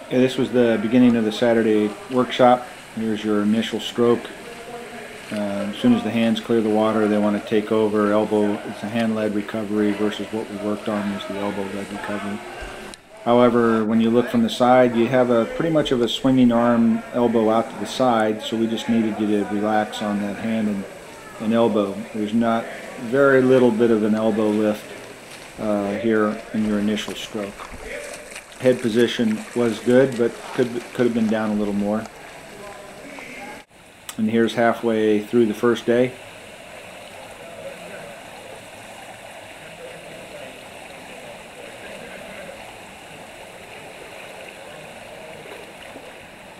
Okay, this was the beginning of the Saturday workshop. Here's your initial stroke. As soon as the hands clear the water, they want to take over. Elbow, it's a hand-led recovery versus what we worked on was the elbow-led recovery. However, when you look from the side, you have a pretty much of a swinging arm, elbow out to the side, so we just needed you to relax on that hand and elbow. There's not very little bit of an elbow lift here in your initial stroke. Head position was good, but could have been down a little more. And here's halfway through the first day.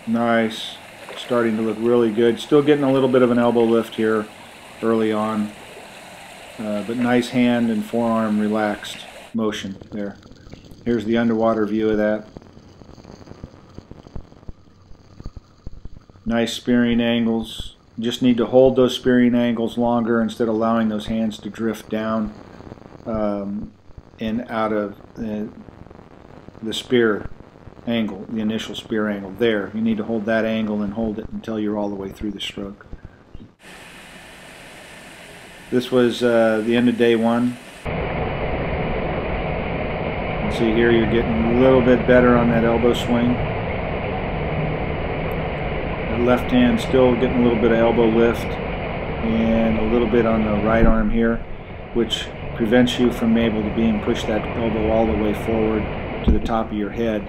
Nice. Starting to look really good. Still getting a little bit of an elbow lift here early on. But nice hand and forearm relaxed motion there. Here's the underwater view of that. Nice spearing angles. You just need to hold those spearing angles longer instead of allowing those hands to drift down and out of the spear angle, the initial spear angle. There, you need to hold that angle and hold it until you're all the way through the stroke. This was the end of day one. See here, you're getting a little bit better on that elbow swing. The left hand still getting a little bit of elbow lift and a little bit on the right arm here, which prevents you from able to being push that elbow all the way forward to the top of your head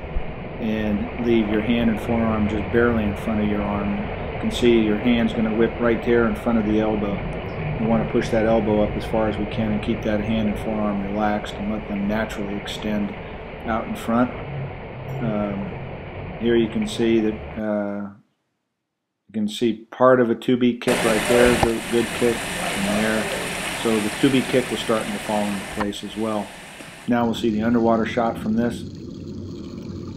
and leave your hand and forearm just barely in front of your arm. You can see your hand's going to whip right there in front of the elbow. We want to push that elbow up as far as we can and keep that hand and forearm relaxed and let them naturally extend out in front. Here you can see that you can see part of a 2-beat kick right there, the good kick in there. So the 2-beat kick was starting to fall into place as well. Now we'll see the underwater shot from this.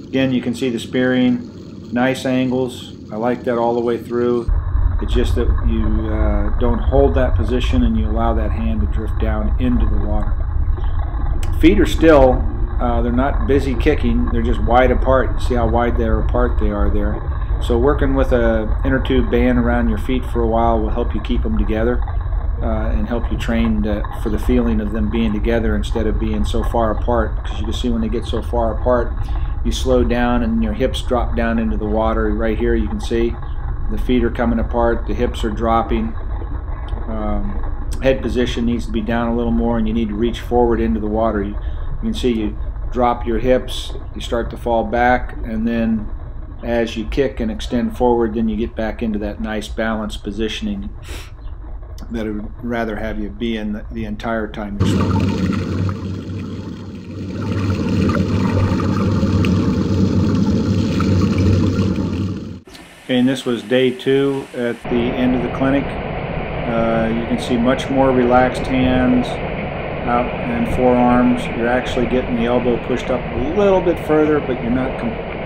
Again, you can see the spearing, nice angles. I like that all the way through. It's just that you don't hold that position and you allow that hand to drift down into the water. Feet are still, they're not busy kicking, they're just wide apart. You see how wide they're apart they are there. So working with a inner tube band around your feet for a while will help you keep them together and help you train for the feeling of them being together instead of being so far apart. Because you can see when they get so far apart, you slow down and your hips drop down into the water. Right here you can see the feet are coming apart, the hips are dropping. Head position needs to be down a little more and you need to reach forward into the water. You can see you drop your hips, you start to fall back, and then as you kick and extend forward, then you get back into that nice balanced positioning that I would rather have you be in the entire time you're swimming. And this was day 2 at the end of the clinic. You can see much more relaxed hands out and forearms. You're actually getting the elbow pushed up a little bit further, but you're not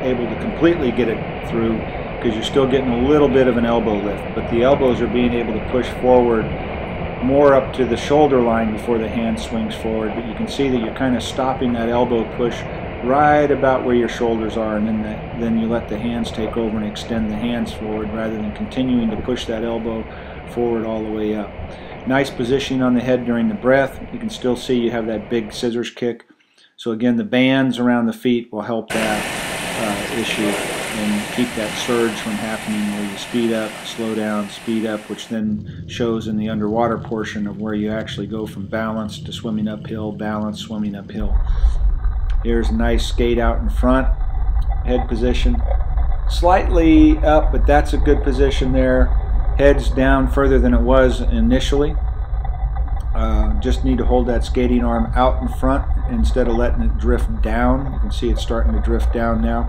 able to completely get it through because you're still getting a little bit of an elbow lift. But the elbows are being able to push forward more up to the shoulder line before the hand swings forward. But you can see that you're kind of stopping that elbow push right about where your shoulders are, and then you let the hands take over and extend the hands forward rather than continuing to push that elbow forward all the way up. Nice positioning on the head during the breath. You can still see you have that big scissors kick. So again, the bands around the feet will help that issue and keep that surge from happening where you speed up, slow down, speed up, which then shows in the underwater portion of where you actually go from balance to swimming uphill, balance, swimming uphill. Here's a nice skate out in front, head position. Slightly up, but that's a good position there. Head's down further than it was initially. Just need to hold that skating arm out in front instead of letting it drift down. You can see it's starting to drift down now.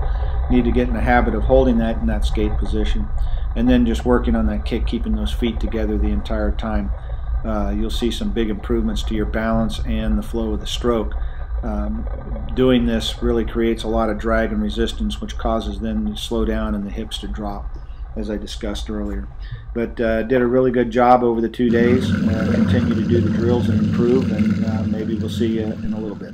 Need to get in the habit of holding that in that skate position. And then just working on that kick, keeping those feet together the entire time. You'll see some big improvements to your balance and the flow of the stroke. Doing this really creates a lot of drag and resistance, which causes them to slow down and the hips to drop, as I discussed earlier. But did a really good job over the 2 days. Continue to do the drills and improve, and maybe we'll see you in a little bit.